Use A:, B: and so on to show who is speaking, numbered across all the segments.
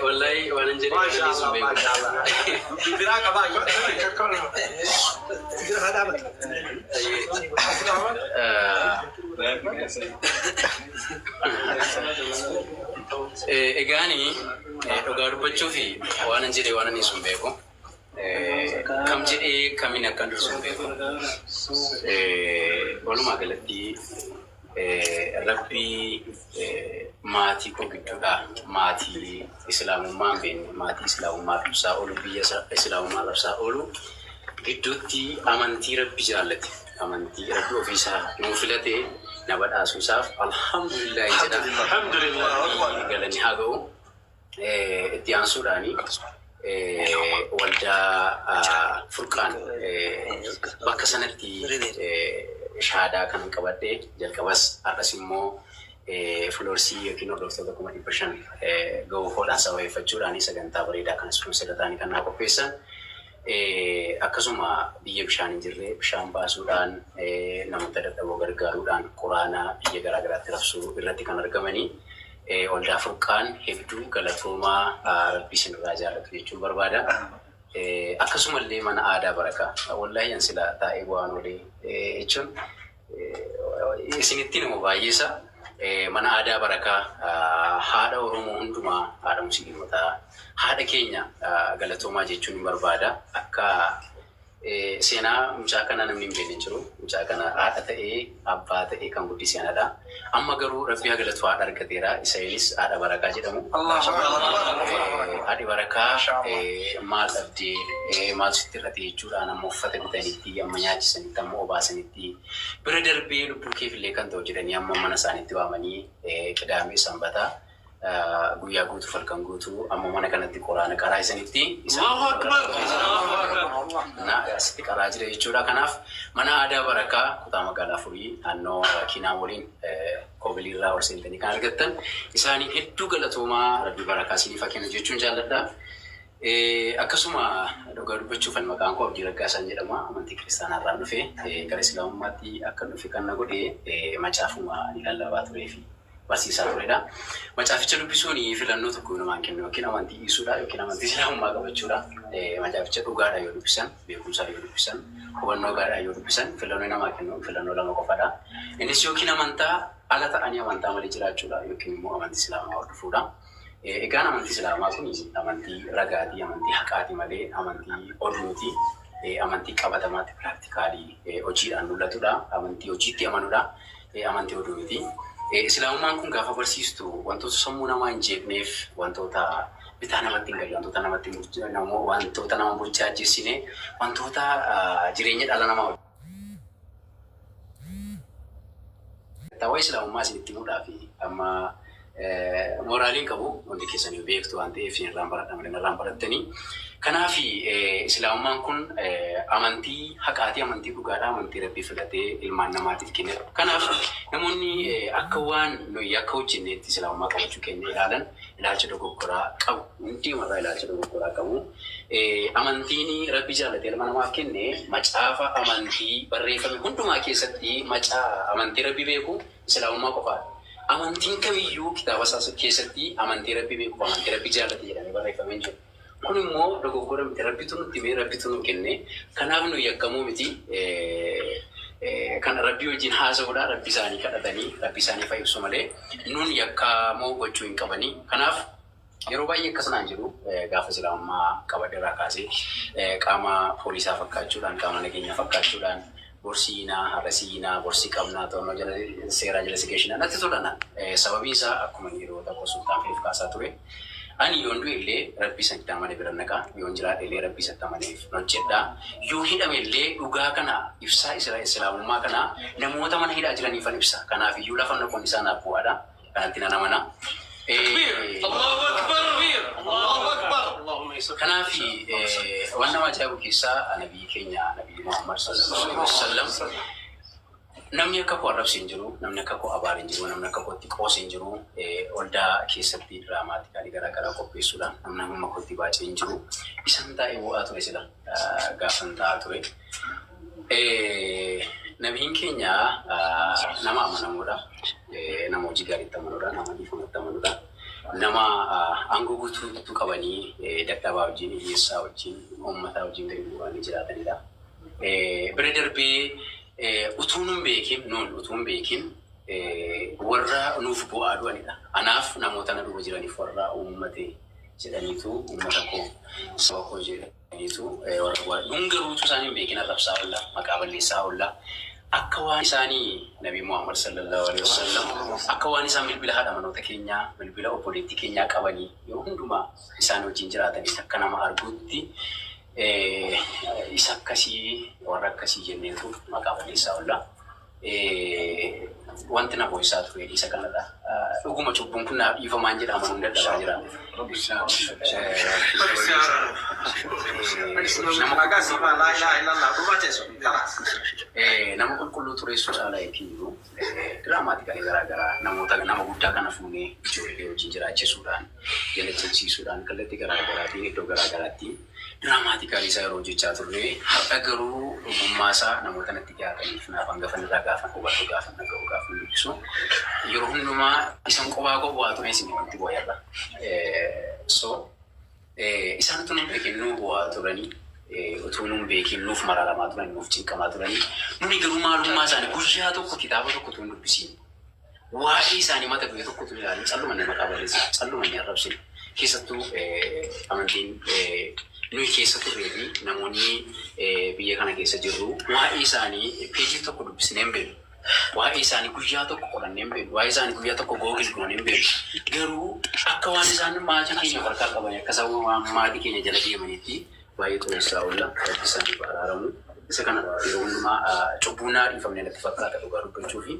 A: والله وانا نجري ما شاء الله بدراك باي إجاني أقدر بتشوفي وانا نجري وانا نسمع بيكو كم جري كم ينكر نسمع بيكو ولو ما قلتي ربي ماتي كوكيتودا ماتي إسلام ما بين ماتي إسلام ما رسالو بيا إسلام ما رسالو كدوتي أمانتي ربي جالتي أمانتي ربي أوفيسا نوفلتي نبض أسوساف الحمد لله الحمد لله قالني هاجو اتيان سوداني والدا فرقان بكسنتي شهادة كان كبده جل كبس أرسمو فلورسي يمكن أدرسه بكم إبشان جو فولا سوي فجوراني سجنتا بريدا كان سبونسر تاني كان ناقو بيسان أكسوما بيجشان جرّي بشام باسودان نمتدت أبو غرغارودان قرانا بيجرا غرا ترفسو براتي كان رقمني والدا فرقان هبدو غلطوما ربيسن راجع لكيچون بربادا أكسوما اللي من آدا بركة والله ينسلا تايوان ولي إيشون سنتين مبايسا من آدا بركة هذا ورمو هندما هذا مسلم متا هذا كينيا غلطوما جيچون بربادا أكا سينا مشاكنا نمني بينجرو مشاكنا هذا أبى كم بدي سينا دا أما غرو ربي غلطوا هذا كثيرا إسرائيلس هذا بركة جدامو الله هذه بركة مال أبدي مال ستيرتي جورا أنا مفته بتنيتي أما ياج سنتا مو باسنيتي برادر بيلو بوكي في لكان توجدني أما منا سانيتي وامني كدامي سامبتا guya gutu falkan gutu amma mana kanatti qur'ana qaraa isanitti Allahu akbar na asitti qaraa jira jechuudha kanaaf mana aadaa barakaa kutaa magaalaa furii naannoo kinaa waliin kobilirraa ol seentanii kan argattan isaanii hedduu galatoomaa rabbi barakaa isiniif kenna jechuun jaalladha akkasuma dhugaa dubbachuuf maqaan koo Abdii Raggaasaa jedhama amantii kiristaanaa irraa dhufe gara islaamummaatti akka dhufe kan na godhe macaafuma ni lallabaa tureefi barsiisaa turedha. Macaaficha dubbisuuni filannoo tokko namaan kennu yookiin amantii dhiisuudha yookiin amantii islaamummaa qabachuudha. Macaaficha dhugaadha yoo dubbisan beekumsaa yoo dubbisan hubannoo gaadhaa yoo dubbisan filannoo namaa kennu filannoo lama qofaadha. Innis yookiin amantaa ala ta'anii amantaa malee jiraachuudha yookiin immoo amantii islaamaa hordofuudha. Egaan amantii islaamaa kun amantii ragaatii amantii haqaatii malee amantii oduuti amantii qabatamaatti piraaktikaali hojiidhaan mul'atudha. Amantii hojiitti amanuudha. Amantii oduuti. Islaamumaan kun gaafa barsiistu wantoota sammuu namaa hin jeeqneef wantoota bitaa namatti hin galle wantoota namatti wantoota nama burjaajessine wantoota jireenya dhala namaa ta'uu islaamummaa isinitti himuudhaaf amma moraaliin qabu hundi keessanii beektu waan ta'eef irraan barattanii kanaaf islaamummaan kun amantii haqaatii amantii dhugaadhaa amantii rabbii filatee ilmaan namaatiif kennedha. Kanaaf namoonni akka waan nuyi akka hojjenneetti islaamummaa qabachuu keenya ilaalan ilaalcha dogoggoraa qabu. Hundi marraa ilaalcha dogoggoraa qabu. Amantiin rabbii jaallatee ilma namaaf kenne macaafa amantii barreeffame hundumaa keessatti amantii rabbii beeku islaamummaa qofaadha. Amantiin kamiyyuu kitaaba isaa keessatti amantii rabbii beeku amantii rabbii jaallate jedhamee barreeffamee jiru. Kun immoo dogoggora miti rabbitu nutti mee rabbitu nu kenne kanaaf nu yakkamuu miti kan rabbii wajjin haasa'uudha rabbi isaanii kadhatanii rabbi isaanii fayyisuu malee nun yakkamoo gochuu hin qabanii kanaaf yeroo baay'ee akkasnaan jiru gaafa islaamummaa qabadheeraa kaasee qaama poolisaa fakkaachuudhaan qaama nageenyaa fakkaachuudhaan borsiinaa harasiinaa borsii qabnaa to'annoo jala seeraa jala sigeeshinaa natti tolanna sababiin isaa akkuma yeroo tokko sultaan feef kaasaa ture. Ani yoon du'ellee rabbii sanatti amanee bira naqaa yoon jiraadhellee rabbii sanatti amaneef hojjedhaa yoo hidhamellee dhugaa kana ibsaa islaamummaa kana namoota mana hidhaa jiraniifan ibsa kanaaf iyyuu lafa noqon isaa naaf bu'aadha kanatti nan amana. Allahu akbar Allahu akbar kanaaf waan nama ajaa'ibu keessaa nabii keenya nabii Muhammad sallallahu alaihi wasallam namni akka koo arrabsi hin jiru, namni akka koo abaar hin jiru, namni akka kootti qoos hin jiru. Waldaa keessatti diraamaatikaalii garaagaraa qopheessuudhaan namni amma kootti baacee hin jiru. Isaan taa'ee bu'aa ture sila gaafan taa'aa ture. Nabiin keenya nama amanamuudha. Nama hojii gaariitti amanuudha. Nama dhiifamatti amanuudha. Nama aangoo guutuu qabanii dadhabaa wajjin, hiyyeessaa wajjin, uummataa wajjin gadi bu'anii jiraatanidha. Bira darbee utuun hin beekin, nuun utuun hin beekin warra nuuf bu'aa du'anidha. Anaaf namoota na dhufa jiraniif warra uummate jedhaniitu uummata koo saba koo jedhaniitu warra dhungaruutu isaanii hin beekin arrabsaa oolla, maqaa balleessaa oolla. Akka waan isaanii Nabi Muhammad sallallahu alaihi wasallam akka waan isaan bilbila haadha manoota keenyaa, bilbila obboleettii keenyaa qabanii yoo hundumaa isaan wajjin jiraatanis akka nama arguutti isa akkasii warra akkasii jenneetu maqaa balleessaa oolla. Wanti na boysaa ture isa kanadha. Dhuguma cubbuun kun naaf dhiifamaan jedhama hunda dadhabaa jira. Nama qulqulluu tureessuu caalaa eegiyyuu diraamaatikaalii garaagaraa namoota nama guddaa kana fuunee ijoollee wajjin jiraachisuudhaan jalachiisiisuudhaan kallattii garaagaraatiin iddoo garaagaraatti diraamaatikaalii isaa yeroo hojjechaa turre har'a garuu dhugummaasaa namoota natti dhiyaataniif naaf hangafan irraa gaafan hubadhu gaafan dhaga'u gaafan dubbisu yeroo hundumaa isan qophaa bu'aa ture isin itti bu'eerra. Isaan utuu nun beekin nuu bu'aa turanii utuu nun beekin nuuf mararamaa turanii nuuf cinqamaa turanii nuni garuu maalummaa isaanii guyyaa tokko kitaaba tokko tuun dubbisiin waa'ee isaanii mata duree tokko tuun ilaalin callumanne maqaa balleessin callumanne arrabsin keessattuu amantiin nuyi keessa turree fi namoonni biyya kana keessa jirru waa'ee isaanii peejii tokko dubbisnee hin beeknu. Waa'ee isaanii guyyaa tokko qorannee hin beeknu. Waa'ee isaanii guyyaa tokko googil goonee hin beeknu. Garuu akka waan isaan maatii keenya harkaa qaban akka isaan maatii keenya jala deemanitti baay'ee xureessaa oolla. Rabbi isaaniif araaramu. Isa kana yeroo hundumaa cubbuunaa dhiifamnee natti fakkaata dhugaa dubbachuu fi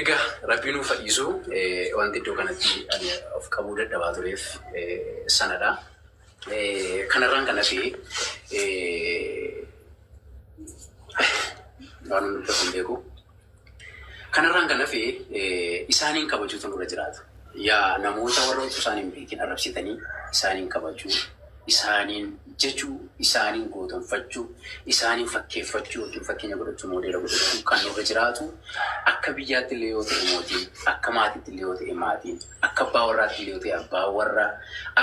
A: egaa Rabbi nuuf fadhiisu wanti iddoo kanatti of qabuu dadhabaa tureef sanadha. Kanarraan kan hafe waan nuti hin beeku. Kanarraan kan hafe isaaniin kabajuutu nurra jiraata. Yaa namoota warra utuu isaaniin beekin arrabsitanii isaaniin kabajuu, isaaniin jechuu, isaaniin gootonfachuu, isaaniin fakkeeffachuu yookiin fakkeenya godhachuu moodeela godhachuu kan nurra jiraatu akka biyyaatti illee yoo ta'e mootiin, akka maatiitti illee yoo ta'e maatiin, akka abbaa warraatti illee yoo ta'e abbaa warraa,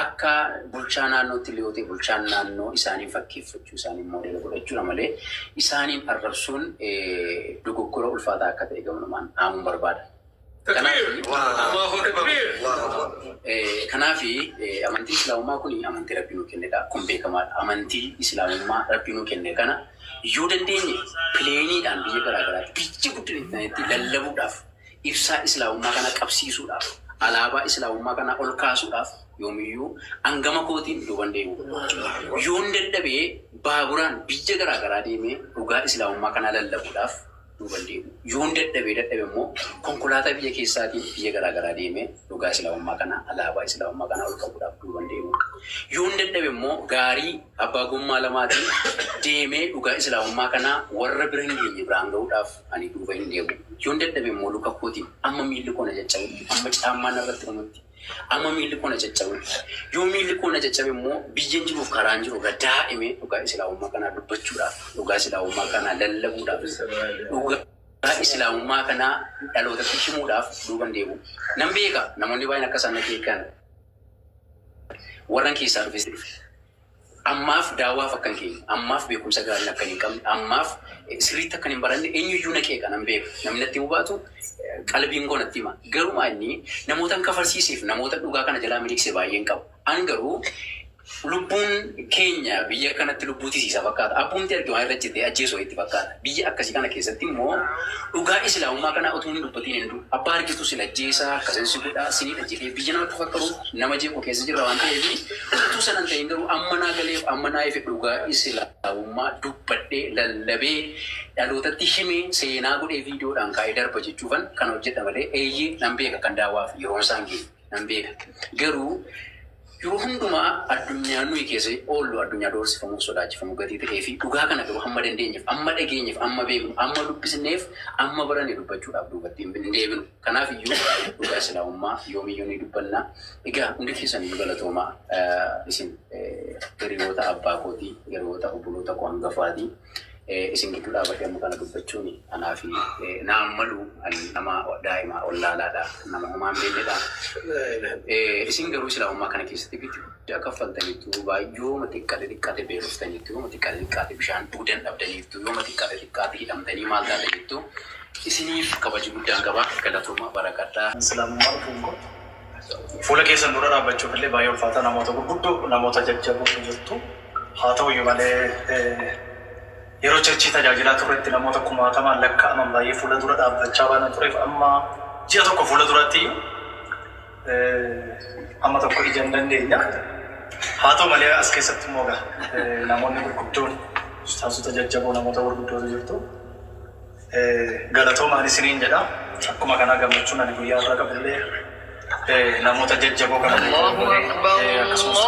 A: akka bulchaa naannootti illee yoo ta'e bulchaan naannoo isaaniin fakkeeffachuu, isaaniin moodeela godhachuudha malee isaaniin arrabsuun dogoggora ulfaataa akka ta'e gamnumaan dhaamuun barbaada. Kanaafi amantii islaamummaa kun amantii Rabbi nuu kennedha. Kun beekamaadha. Amantii islaamummaa Rabbi nuu kenne kana yoo dandeenye pileeniidhaan biyya garaagaraatti biyya guddinatti lallabuudhaaf ibsaa islaamummaa kana qabsiisuudhaaf alaabaa islaamummaa kana ol kaasuudhaaf yoomiyyuu hangama kootiin duuban deemu. Yoon dadhabee baaburaan biyya garaagaraa deemee dhugaa islaamummaa kana lallabuudhaaf duuban deemu. Yoon dadhabee immoo konkolaataa biyya keessaatiin biyya garaagaraa deemee dhugaa islaamummaa kana alaabaa islaamummaa kana ol qabuudhaaf duuban deemu. Yoon dadhabee immoo gaarii abbaa gommaa lamaatiin deemee dhugaa islaamummaa kana warra bira hin geenye biraan ga'uudhaaf ani duuba hin deemu. Yoon dadhabee immoo luka kootiin amma miilli koo na caccabu, amma caammaan irratti dhumutti, amma miilli koo na caccabu. Yoo miilli koo na caccabe immoo biyyeen jiruuf karaan jiru irra daa'imee dhugaa islaamummaa kana dubbachuudhaaf, dhugaa islaamummaa kana lallabuudhaaf, dhugaa islaamummaa kana dhalootatti himuudhaaf duuban deemu. Nan beeka namoonni baay'een akka isaan akeekan warran keessaa dhufes ammaaf daawwaaf akkan keenya, ammaaf beekumsa gaarii akkan hin qabne, ammaaf sirriitti akkan hin baranne eenyuyyuu na qeeqa nan beeku. Namni natti hubaatu qalbiin koo natti hima. Garuu inni namoota kafarsiiseef namoota dhugaa kana jalaa miliqsee baay'een qabu. Ani garuu lubbuun keenya biyya kanatti lubbuu tisiisa fakkaata. Abbumti argamaa irra jettee ajjeesoo itti fakkaata. Biyya akkasii kana keessatti immoo dhugaa islaamummaa kana utuu hin dubbatiin hin du'u. Abbaa argitu sila ajjeesaa akkasiin godhaa sinidha jedhee biyya namatti fakkaatu nama jeequ keessa jirra waan ta'eef utuu sanan ta'een garuu amma naa galeef amma naa ife dhugaa islaamummaa dubbadhee lallabee dhalootatti himee seenaa godhee viidiyoodhaan kaa'ee darba jechuufan kan hojjedha malee eeyyee nan beeka kan daawwaaf yeroo isaan ga'e nan beeka. Garuu yeroo hundumaa addunyaan nuyi keessa oollu addunyaa doorsifamu sodaachifamu gatii ta'ee fi dhugaa kana garuu hamma dandeenyeef amma dhageenyeef amma beeknu amma dubbisneef amma barannee dubbachuudhaaf duubatti hin deebinu. Kanaaf iyyuu dhugaa islaamummaa yoomiyyuu ni dubbanna. Egaa hundi keessan galatoomaa isin hiriyoota abbaa kootii hiriyoota obboloota koo hangafaatii. Isin gidduu dhaabbatee amma kana dubbachuun anaa fi naan malu nama daa'imaa ollaalaadha nama homaan beelledha. Isin garuu islaamummaa kana keessatti guddaa kaffaltaniitu baay'ee xiqqaate beeloftaniitu xiqqaate bishaan dhugan dhabdaniitu xiqqaate hidhamtanii maal taataniitu isiniif kabaji guddaan qaba galatooma barakadhaa.
B: Islaamummaa dhuunfaa fuula keessan dura dhaabbachuuf illee baay'ee ulfaata namoota gurguddoo namoota jajjaboo jirtu haa ta'u iyyuu malee yeroo chachii tajaajilaa turretti namoota kumaatamaan lakkaa'aman baay'ee fuula dura dhaabbachaa waan tureef amma ji'a tokko fuula duratti amma tokko ija hin dandeenya. Haa ta'u malee as keessatti immoo namoonni gurguddoon ustaasota jajjaboo namoota gurguddootu jirtu. Galatoomaan isiniin jedha. Akkuma kanaa gammachuun ani guyyaa irraa qabillee namoota jajjaboo kana akkasumas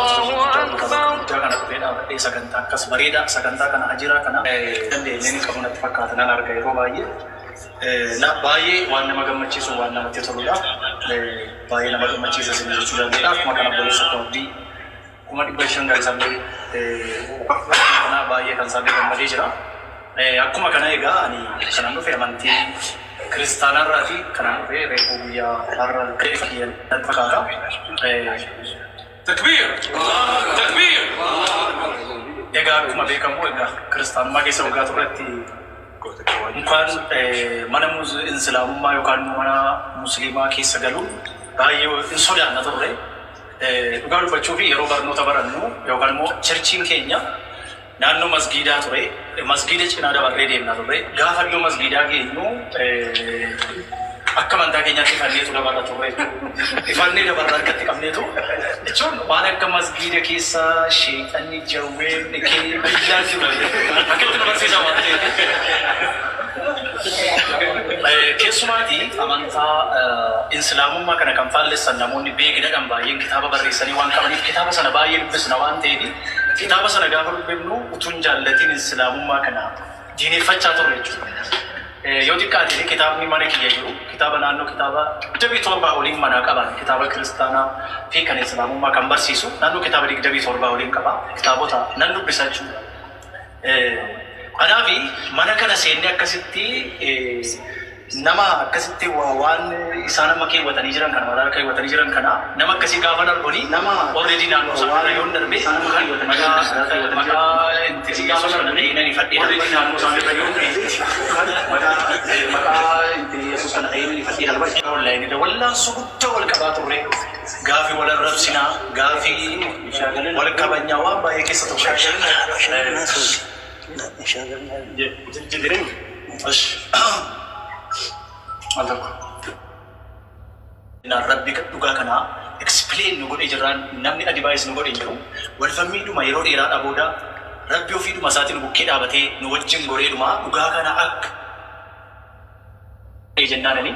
B: guddaa kana dhufee dhaabbatee sagantaa akkas bareedaa sagantaa kana ajiraa kana dandeenyeen qabu natti fakkaata nan arga yeroo baay'ee waan nama gammachiisu waan namatti toludha. Baay'ee nama gammachiisa isin jechuu dandeenya. Akkuma kana boleessa koodii 500 gaazexaalee kana baay'ee kan isaan gammadee jira. Akkuma kana egaa ani kanan dhufe amantii kiristaanarraati kanan dhufe reefuu guyyaa har'a ka'ee natti fakkaata. Takbiir! Takbiir! Egaa akkuma beekamu egaa kiristaanummaa keessa waggaa turretti mukaan mana islaamummaa yookaan mana musliimaa keessa galu baay'ee hin sodaanna turre. Dhugaa dubbachuu fi yeroo barnoota barannu yookaan immoo cherchiin keenya naannoo masgiidaa ture. Masgiida cinaa dabarree deemnaa turre. Gaafa iddoo masgiidaa geenyu akka amantaa keenyaatti fanneetu dabarra turre. Ifannee dabarra harkatti qabneetu jechuun waan akka masgiida keessa sheexanni jawwee dhikee biyyaa jiru akkatti nu barsiisaa waan ta'eef. Keessumaati amantaa islaamummaa kana kan faallessan namoonni beeknadhaan baay'een kitaaba barreessanii waan qabaniif kitaaba sana baay'ee dubbisna waan ta'eef kitaaba sana gaafa dubbifnu utuun jaallatiin islaamummaa kana diineeffachaa turre jechuudha. Yoo xiqqaate kitaabni mana kiyya jiru kitaaba naannoo kitaaba 27 oliin manaa qaban kitaaba kiristaanaa fi kan islaamummaa kan barsiisu naannoo kitaaba 27 oliin qaba kitaabota nan dubbisa jechuudha. Kanaafi mana kana seennee akkasitti nama akkasitti waan isaan amma keewwatanii jiran kana mataa keewwatanii jiran kana nama akkasii gaafa darbanii nama already naannoo sana yoo darbe maqaa inti gaafa darbanii nani fadhee already naannoo sana yoo maqaa inti yesuus kana nani fadhee darbanii online da wallaan sugutta wal qabaa turre gaafi wal arrabsinaa gaafi wal qabanyaa waan baay'ee keessa tokko Rabbi dhugaa kana explain nu godhee jiraan namni advice nu godhee jiru walfammiidhuma yeroo dheeraadha booda Rabbi ofiidhuma isaatiin bukkee dhaabatee nu wajjin godheedhuma dhugaa kana akka jennaanani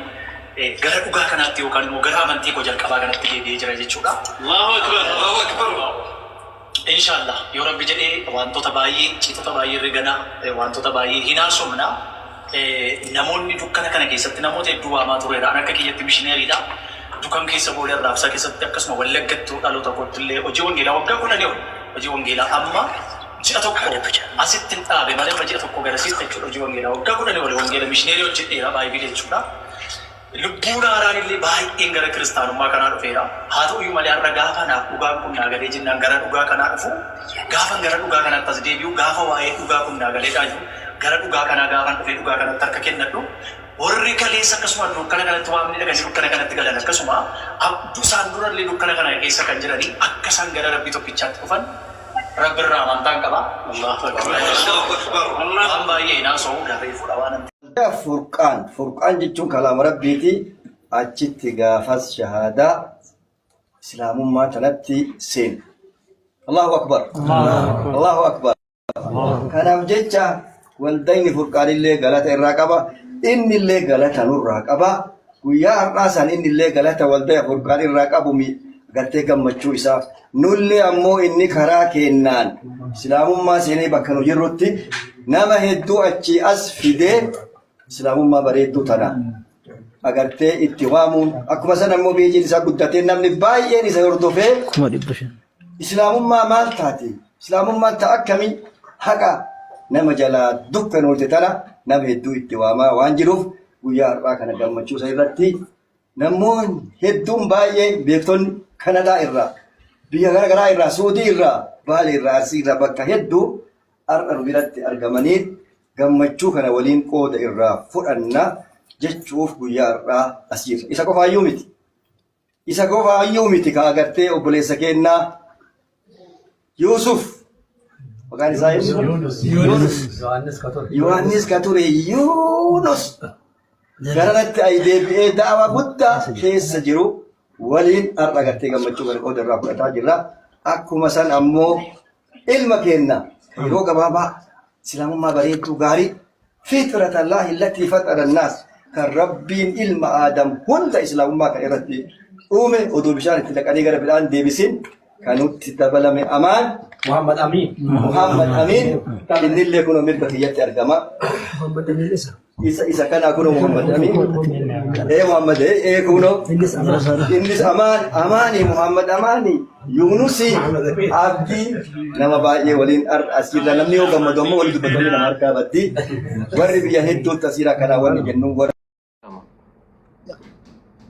B: gara dhugaa kanaatti yookaan immoo gara amantii koo jalqabaa kanatti deebi'ee jira jechuudha. Allahu akbar, Allahu akbar. Inshallah yoo Rabbi jedhee wantoota baay'ee ciitota baay'ee rigana wantoota baay'ee hinaasomna namoonni dukkana kana keessatti namoota hedduu waamaa tureera akka kiyyatti mishineeriidha. Dukkan keessa booda raabsaa keessatti akkasuma wallaggattuu dhaloota kootillee hojii wangeelaa waggaa 10 hojii wangeelaa amma ji'a tokko asitti hin dhaabe malee ji'a tokko garasiitti jechuudha hojii wangeelaa waggaa 10 wangeelaa mishineerii hojjedheera baay'ee jechuudha. Lubbuun haaraan illee baay'een gara kiristaanummaa kanaa dhufeera. Haa ta'u iyyuu malee har'a gaafa naaf dhugaan kun naagalee jennaan gara dhugaa kanaa dhufu gaafan gara dhugaa kanaatti as deebi'u gaafa waa'ee dhugaa kun naagaleedhaa jiru gara dhugaa kanaa gaafan dhufee dhugaa kanatti harka kennadhu warri kaleessa akkasuma dukkana kanatti waamni dhaganii dukkana kanatti galan akkasuma abduu isaan durallee dukkana kana keessa kan jiranii akka isaan gara Rabbii tokkichaatti dhufan Rabbi irraa amantaan qaba. Waan baay'ee naasoo gaarii fuudha waan
C: Furqaan jechuun kalaama Rabbiiti achitti gaafas shahaadaa islaamummaa kanatti seenu. Allahu akbar. Allahu akbar. Kanaaf jecha waldayni furqaanillee galata irraa qaba. Innillee galata nurraa qaba. Guyyaa har'aa san innillee galata waldaya furqaan irraa qabu gartee gammachuu isaa nulli ammoo inni karaa kennaan islaamummaa seenee bakka nu jirrutti nama hedduu achi as fidee islaamummaa bareedduu tana agartee itti waamuun akkuma san ammoo biyyi isaa guddatee namni baay'een isa hordofee islaamummaa maal taati islaamummaan ta'a akkamii haqa nama jalaa dukkanoote tana nama hedduu itti waamaa waan jiruuf guyyaa har'aa kana gammachuu isaa irratti namoonni hedduun baay'ee beektonni Kanadaa irraa biyya garaagaraa irraa Suudii irraa Baalee irraa Arsii irraa bakka hedduu har'a biratti argamanii gammachuu kana waliin qooda irraa fudhanna jechuuf guyyaa har'aa as jirra. Isa qofaayyuu miti. Isa qofaayyuu miti ka agartee obboleessa kennaa Yuusuf maqaan isaa Yohaannis Kature Yuunus garanatti ay deebi'ee da'awa guddaa keessa jiru waliin har'a agartee gammachuu kana qooda irraa fudhataa jirra. Akkuma san ammoo ilma kenna yeroo gabaabaa islaamummaa bareedduu gaarii fitrata Allaahi allatii fatara annaas kan rabbiin ilma Aadam hunda islaamummaa kan irratti uume oduu bishaan itti dhaqanii gara midhaan deebisin kanutti dabalame Amaan
D: Muhammad Amin.
C: Muhammad Amin innillee kun mirga kiyyatti argama. Isa kana kuno Muhammad Amin. Muhammad kuno innis Amani Muhammad Amani Yunusi Abdi nama baay'ee waliin asirra namni yoo gammadu ammoo waliin dubbatanii nama harkaa baddi warri biyya hedduu tasiira kana warri jennuun warra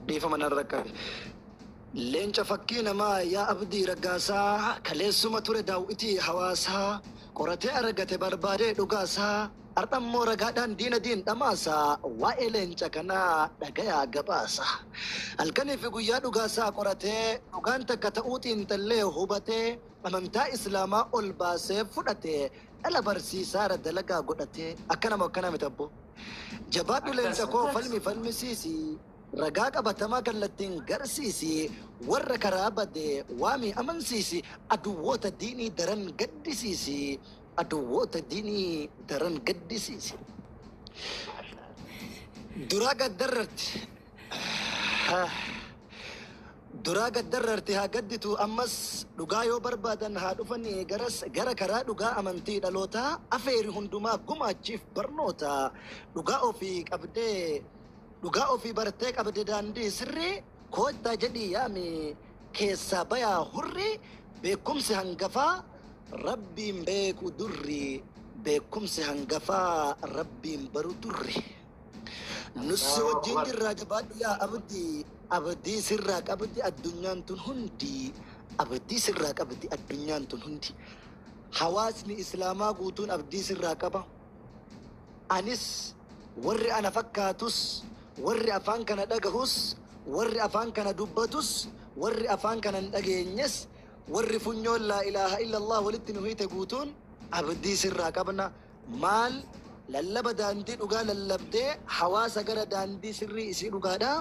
E: dhiifama narra qabe. Leenca fakkii namaa yaa abdii raggaasaa kaleessuma ture daawwitii hawaasaa qoratee argate barbaadee dhugaasaa ardhammoo ragaadhaan diin dhamaasaa waa'ee leenca kanaa dhagayaa gabaasa halkanii fi guyyaa dhugaasaa qoratee dhugaan takka ta'uu xiinxallee hubatee amantaa islaamaa ol baasee fudhatee dhala barsiisaara dalagaa godhatee akkana mitabbo jabaadhu leenca koo falmisiisi ragaa qabatamaa kallattiin garsiisi warra karaa badee waamii amansiisi aduwwoota diinii daran gaddisiisi aduwwoota diinii daran gaddisiisi duraa gaddarrarti haa gadditu ammas dhugaa yoo barbaadan haa dhufanii gara karaa dhugaa amantii dhalootaa afeeri hundumaa gumaachiif barnoota dhugaa ofii bartee qabde daandii sirrii koottaa jedhii yaami keessaa bayaa hurrii beekumsi hangafaa rabbiin beeku durri beekumsi hangafaa rabbiin baru durri nussi wajjin jirraa jabaadhu yaa abdii sirraa qabdi addunyaan tun hundi abdii sirraa qabdi addunyaan tun hundi hawaasni islaamaa guutuun abdii sirraa qaba anis warri ana fakkaatus warri afaan kana dhagahus warri afaan kana dubbatus warri afaan kana hin dhageenyes warri funyoon laa ilaaha illallah walitti nu hiite guutuun abdii sirraa qabna maal lallaba daandii dhugaa lallabdee hawaasa gara daandii sirrii isii dhugaadha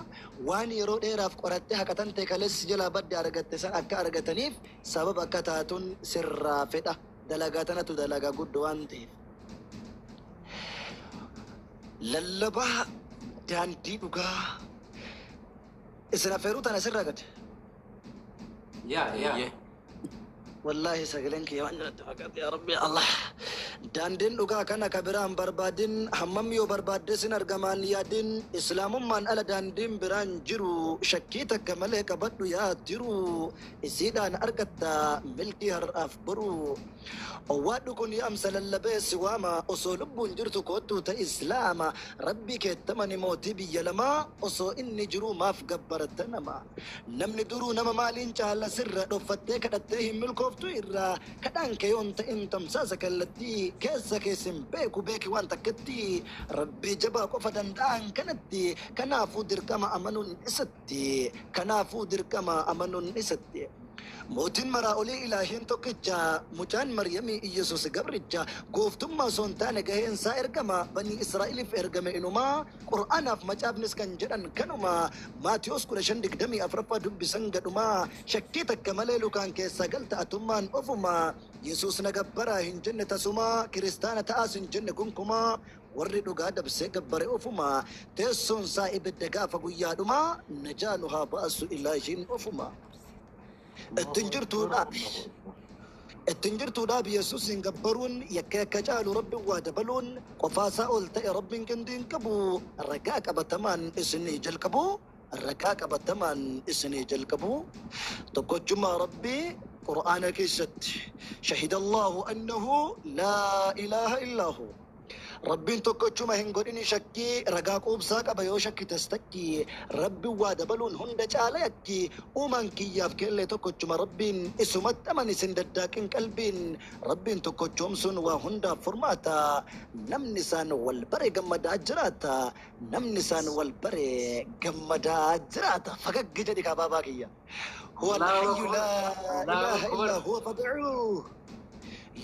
E: waan yeroo dheeraaf qorattee haqatan ta'e kaleessi jalaa badde argatte san akka argataniif sababa akka taatuun sirraa fedha dalagaa tanatu dalagaa guddoo waan ta'eef lallabaa daandii dhugaa isin affeeruu tana sirraa gad والله سجلن كي فقط يا ربي الله داندين دوغا كان كبران بربادين همم يو بربادسن ارغمان يادين اسلام من على داندين بران جرو شكيتك ملك بدو يا جرو اسيدان ارغتا ملكي هر افبرو وادكن يا امثل اللبس واما اصول بنجرتو كوتو تا اسلام ربي كتمني موتي بيلما اصو اني جرو ما فغبرتنما نمني درو نما مالين جال سر دفتي كدته ملكو tu irra kadang kayon ta intam sa sakallati kesa kesim beku beki wan takati rabbi jaba ko fadandaan kanatti kana fudir kama amanun isatti موتين مراولي إلهين توكيجا مجان مريمي إيسوس قبرجا قوفتم ما سونتان قهين سائر كما بني إسرائيل في إرقم إنما قرآن في مجاب نسكن جدن كنما ما تيوسكو لشندك دمي أفرفا دب سنگدما شكيتك كماليلو كان كيسا قلت أتمان أفما يسوس نقبرا هنجن تسما كريستانا تآسن جن كنكما warri dhugaa dabsee gabbare ofuma teessoon isaa ibidda gaafa guyyaadhuma najaanuhaa ba'asu ilaa ishiin ofuma التنجرتو دابي التنجرتو دابي يسوس ينقبرون يكاكا جالو ربي وادبلون قفاسا قلت ربي كندين كبو الرقاق أبتمان اسني جلكبو الرقاق أبتمان اسني جلكبو تقوى ربي قرآن كيست شهد الله أنه لا إله إلا هو ربين tokkochuma hin godhini shakkii ragaa quubsaa qaba yoo shakki tastakki rabbi waa dabaluun hunda caala yakki uumaan kiyyaaf kelle tokkochuma rabbiin isumatti aman isin daddaaqin qalbiin rabbiin tokkochoomsun waa hundaaf furmaata namni isaan wal bare gammadaa jiraata namni isaan wal bare gammadaa jiraata fagaggi jedhi kabaabaa kiyya huwa alhayyu laa ilaaha illaa huwa fad'uuh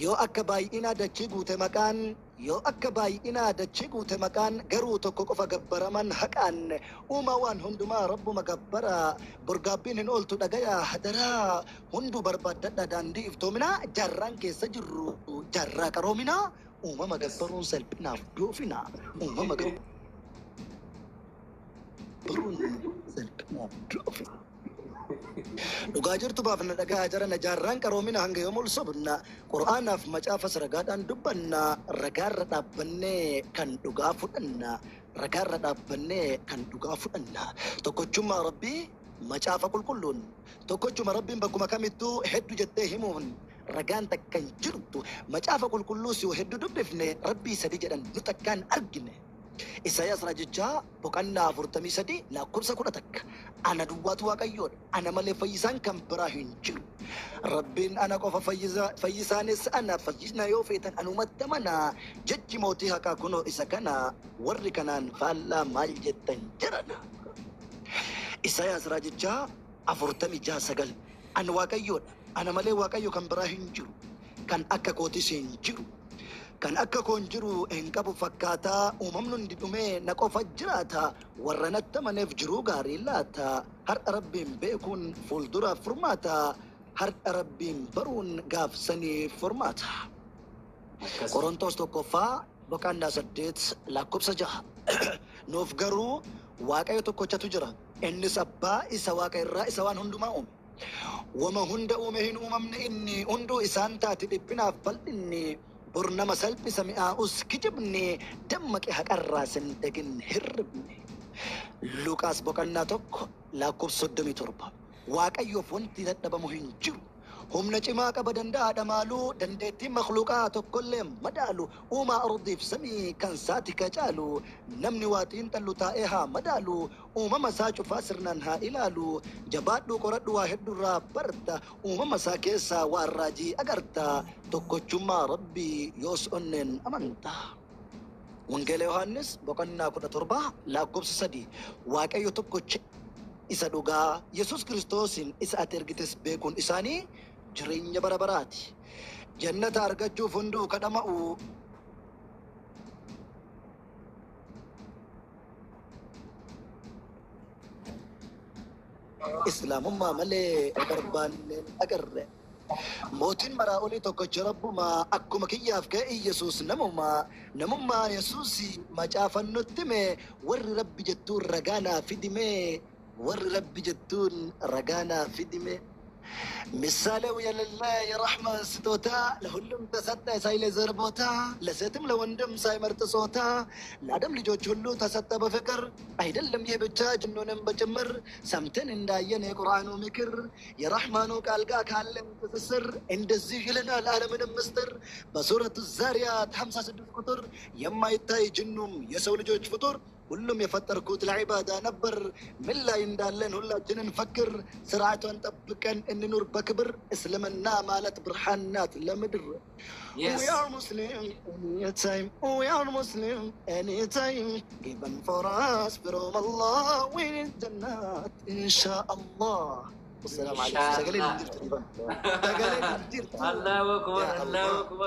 E: yoo akka baay'inaa dachii guute maqaan yoo akka baay'inaa dachii guute maqaan garuu tokko qofa gabbaraman haqaan uumaa waan hundumaa rabbuma gabbara burgaabbiin hin ooltu dhagayaa hadaraa hunduu barbaaddadha daandii iftoominaa jarraan keessa jirru jarraa qaroominaa uumama gabbaruun salphinaaf doofinaa uumama gabbaruun salphinaaf doofinaa dhugaa jirtu baafna dhagaa jarana jaarraan qaroomina hanga yoomul sobna qur'aanaaf macaafas ragaadhaan dubbanna ragaarra dhaabbannee kan dhugaa fudhanna ragaarra dhaabbannee kan dhugaa fudhanna tokkochummaa rabbii macaafa qulqulluun tokkochuma rabbiin bakkuma kamittuu hedduu jettee himuun ragaan takkan jirtu macaafa qulqulluus yoo hedduu dubbifne rabbii sadi jedhan nu takkaan argine Isaiyaas rajichaa boqonnaa 43 lakkoofsa 11 ana duwwaatu waaqayyoodha ana malee fayyisaan kan biraa hin jiru rabbiin ana qofa fayyisaanis ana fayyisna yoo feetan anumatti amana jechi mootii haqaa kunoo isa kana warri kanaan faallaa maal jettan jirana Isaiyaas rajichaa 46:9 ana waaqayyoodha ana malee waaqayyo kan biraa hin jiru kan akka kootis hin jiru kan akka koon jiru hin qabu fakkaataa uumamnu hundi dhumee na qofa jiraata warra natti amaneef jiruu gaarii laata har'a rabbiin beekuun fuulduraaf furmaata har'a rabbiin baruun gaafsanii furmaata Qorontos 1:8 lakkoofsa 6 nuuf garuu waaqayyo tokkochatu jira innis abbaa isa waaqa irraa isa waan hundumaa uume wama hunda uume hin uumamne inni hunduu isaan taati dhiphinaaf bal'inni burnama salphisa mi'aa'us kijibne dammaqe haqarraa sindagin hirribne Luqaas 1:37 waaqayyoof wanti dadhabamu hin jiru humna cimaa qaba danda'aadha maaluu dandeettii makhluuqaa tokkollee madaalu uumaa ardiif samii kan saati ka caalu namni waa xiinxallu taa'ee haa madaalu uumama isaa cufaa sirnaan haa ilaalu jabaadhuu qoradhu waa heddurraa barta uumama isaa keessaa waan raajii agarta tokkochummaa rabbii yoos onneen amanta Wangeela Yohaannis 17 lakkoofsa 3 waaqayyo tokkocha isa dhugaa Yesuus Kiristoosin isa ati ergites beekuun isaanii jireenya bara baraati jannata argachuuf hunduu kadhama'u islaamummaa malee barbaanne agarre mootiin maraa olii tokkocha rabbuma akkuma kiyyaaf ka'e Yesuus namummaa Yesuus macaafannutti mee warri rabbi jettuun ragaanaa fidime warri rabbi jettuun ragaanaa fidime مثال ويا لله يا رحمة ستوتا لهلم تسطى سايل زربوتا لساتم لوندم ساي مرتسوتا لادم لجو جلو تسطى بفكر ايدلم يبتا جنونم بجمر سمتن انداين قرآن ومكر يا رحمن قالقا كالم تسسر اندزي لنا العالم مستر بسورة الزاريات 56 قطر يما يتاي جنوم يسول جوج فطور كلهم يفتركوا العبادة نبر من لا يندالن ولا جنن فكر سرعة طبقا ان نور بكبر اسلمنا مالت برحانات لمدر We are Muslim anytime we are Muslim anytime given for us from Allah we in Jannat inshallah والسلام عليكم.
D: الله أكبر الله أكبر.